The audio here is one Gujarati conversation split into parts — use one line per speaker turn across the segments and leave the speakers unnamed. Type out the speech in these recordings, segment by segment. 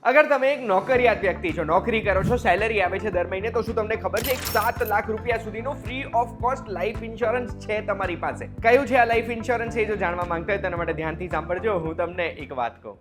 અગર તમે એક નોકરિયાત વ્યક્તિ છો, નોકરી કરો છો, સેલરી આવે છે દર મહિને, તો શું તમને ખબર છે એક 7 લાખ રૂપિયા સુધીનો free of cost life insurance છે તમારી પાસે? કયું છે આ લાઈફ ઇન્સ્યોરન્સ? એ જો જાણવા માંગતા હોય તેના માટે ધ્યાનથી સાંભળજો. હું તમને એક વાત કહું.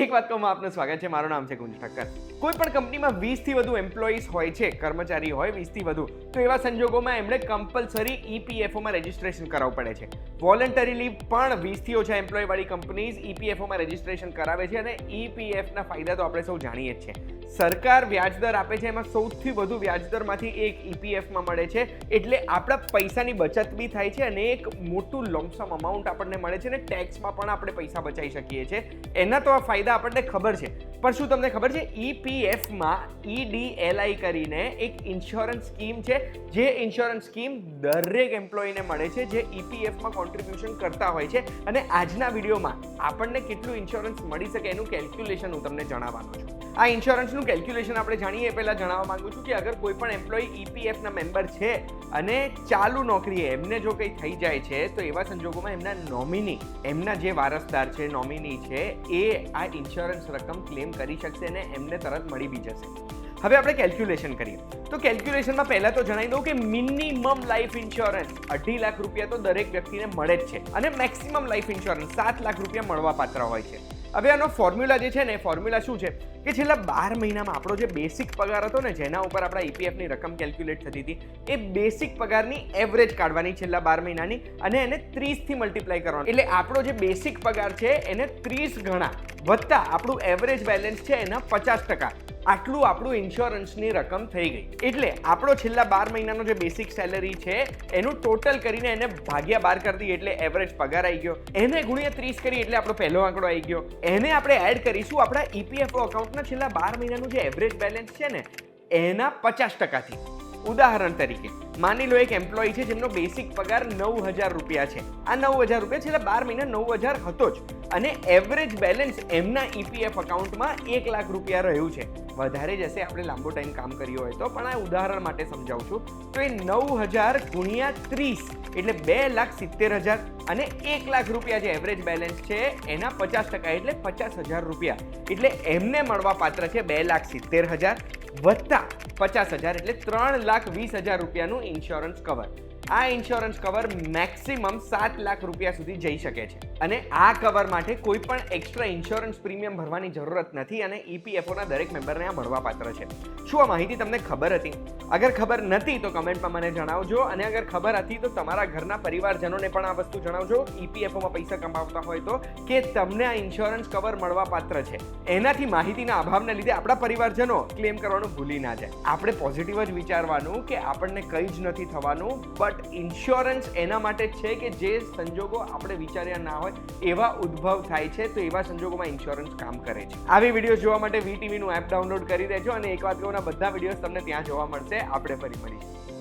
એક વાત કહું, આપનું સ્વાગત છે. મારું નામ છે કુંજ ઠક્કર. કોઈ પણ કંપનીમાં 20 થી વધુ એમ્પ્લોઈઝ હોય છે, કર્મચારી હોય 20 થી વધુ, તો એવા સંજોગોમાં એમણે કમ્પલસરી ઈપીએફઓમાં રજીસ્ટ્રેશન કરાવવું પડે છે. વોલન્ટરીલી પણ 20 થી ઓછા એમ્પ્લોય વાળી કંપનીઝ ઈપીએફઓમાં રજીસ્ટ્રેશન કરાવે છે. અને ઈપીએફના ફાયદા તો આપણે સૌ જાણીએ જ છીએ. સરકાર વ્યાજદર આપે છે, એમાં સૌથી વધુ વ્યાજદરમાંથી એક ઈપીએફમાં મળે છે. એટલે આપણા પૈસાની બચત બી થાય છે અને એક મોટું લમસમ અમાઉન્ટ આપણને મળે છે. અને ટેક્સમાં પણ આપણે પૈસા બચાવી શકીએ છીએ. એના તો આ ફાયદા આપણને ખબર છે, પણ શું તમને ખબર છે ઈપીએફમાં EDLI કરીને એક ઇન્સ્યોરન્સ સ્કીમ છે, જે ઇન્સ્યોરન્સ સ્કીમ દરેક એમ્પ્લોયીને મળે છે જે ઈપીએફમાં કોન્ટ્રીબ્યુશન કરતા હોય છે. અને આજના વિડીયોમાં આપણને કેટલું ઇન્સ્યોરન્સ મળી શકે એનું કેલ્ક્યુલેશન હું તમને જણાવવાનો છું. આ ઇન્સ્યોરન્સનું કેલ્ક્યુલેશન આપણે જાણીએ એ પહેલાં જણાવવા માંગુ છું કે અગર કોઈ પણ એમ્પ્લોયી ઈપીએફના મેમ્બર છે અને ચાલુ નોકરીએ એમને જો કંઈ થઈ જાય છે, તો એવા સંજોગોમાં એમના નોમિની, એમના જે વારસદાર છે, નોમિની છે, એ આ ઇન્સ્યોરન્સ રકમ ક્લેમ કરી શકશે અને એમને તરત મળી બી જશે. હવે આપણે કેલ્ક્યુલેશન કરીએ તો કેલ્ક્યુલેશનમાં પહેલાં તો જણાવી દઉં કે મિનિમમ લાઈફ ઇન્સ્યોરન્સ 2.5 લાખ રૂપિયા તો દરેક વ્યક્તિને મળે જ છે અને મેક્સિમમ લાઈફ ઇન્સ્યોરન્સ 7 લાખ રૂપિયા મળવા પાત્ર હોય છે. હવે આનો ફોર્મ્યુલા જે છે ને, ફોર્મ્યુલા શું છે કે છેલ્લા 12 મહિનામાં આપણો જે બેસિક પગાર હતો ને, જેના ઉપર આપણા ઈપીએફની રકમ કેલ્ક્યુલેટ થતી હતી, એ બેસિક પગારની એવરેજ કાઢવાની છેલ્લા 12 મહિનાની અને એને 30 થી મલ્ટીપ્લાય કરવાનો. એટલે આપણો જે બેસિક પગાર છે એને 30 ગણા વત્તા આપણું એવરેજ બેલેન્સ છે એના 50%, આટલું આપણું ઇન્સ્યોરન્સની રકમ થઈ ગઈ. એટલે આપણો છેલ્લા 12 મહિનાનો જે બેસિક સેલરી છે એનું ટોટલ કરીને એને ભાગ્યા 12 કરી દઈએ એટલે એવરેજ પગાર આવી ગયો. એને ગુણ્યા 30 કરી એટલે આપણો પહેલો આંકડો આવી ગયો. એને આપણે એડ કરીશું આપણા ઈપીએફઓ અકાઉન્ટના છેલ્લા 12 મહિનાનું જે એવરેજ બેલેન્સ છે ને એના 50%થી. ઉદાહરણ તરીકે માની લો એક એમ્પ્લોય છે જેમનો બેસિક પગાર 9,000 રૂપિયા છે. આ 9,000 રૂપિયા છેલ્લા 12 મહિના 9,000 હતો જ અને એવરેજ બેલેન્સ એમના ઈપીએફ અકાઉન્ટમાં 1 લાખ રૂપિયા રહ્યું છે. વધારે જશે આપણે લાંબો ટાઈમ કામ કર્યું હોય તો, પણ આ ઉદાહરણ માટે સમજાવું છું. તો એ 9,000 ગુણ્યા 30 એટલે 2,70,000 અને 1 લાખ રૂપિયા જે એવરેજ બેલેન્સ છે એના 50% એટલે 50,000 રૂપિયા. એટલે એમને મળવા પાત્ર છે 2,70,000 વત્તા 50,000 એટલે 3,20,000 રૂપિયાનું ઇન્સ્યોરન્સ કવર. આ ઇન્સ્યોરન્સ કવર મેક્સિમમ 7 લાખ રૂપિયા સુધી જઈ શકે છે અને આ કવર માટે કોઈ પણ એક્સ્ટ્રા ઇન્સ્યોરન્સ પ્રીમિયમ ભરવાની જરૂરત નથી અને ઈપીએફઓના દરેક મેમ્બરને આ મળવા પાત્ર છે. શું આ માહિતી તમને ખબર હતી? અગર ખબર નથી તો કમેન્ટમાં મને જણાવજો, અને અગર ખબર હતી તો તમારા ઘરના પરિવારજનોને પણ આ વસ્તુ જણાવજો, ઈપીએફઓમાં પૈસા કમાવતા હોય તો, કે તમને આ ઇન્સ્યોરન્સ કવર મળવા પાત્ર છે. એનાથી માહિતીના અભાવને લીધે આપણા પરિવારજનો ક્લેમ કરવાનું ભૂલી ના જાય. આપણે પોઝિટિવ જ વિચારવાનું કે આપણને કંઈ જ નથી થવાનું, બટ ઇન્સ્યોરન્સ એના માટે છે કે જે સંજોગો આપણે વિચાર્યા ના હોય એવા ઉદ્ભવ થાય છે, તો એવા સંજોગોમાં ઇન્સ્યોરન્સ કામ કરે છે. આવી વિડીયો જોવા માટે વીટીવીનું એપ ડાઉનલોડ કરી દેજો અને એક વાત કહું, બધા વિડીયોઝ તમને ત્યાં જોવા મળશે. આપણે ફરી મળીશું.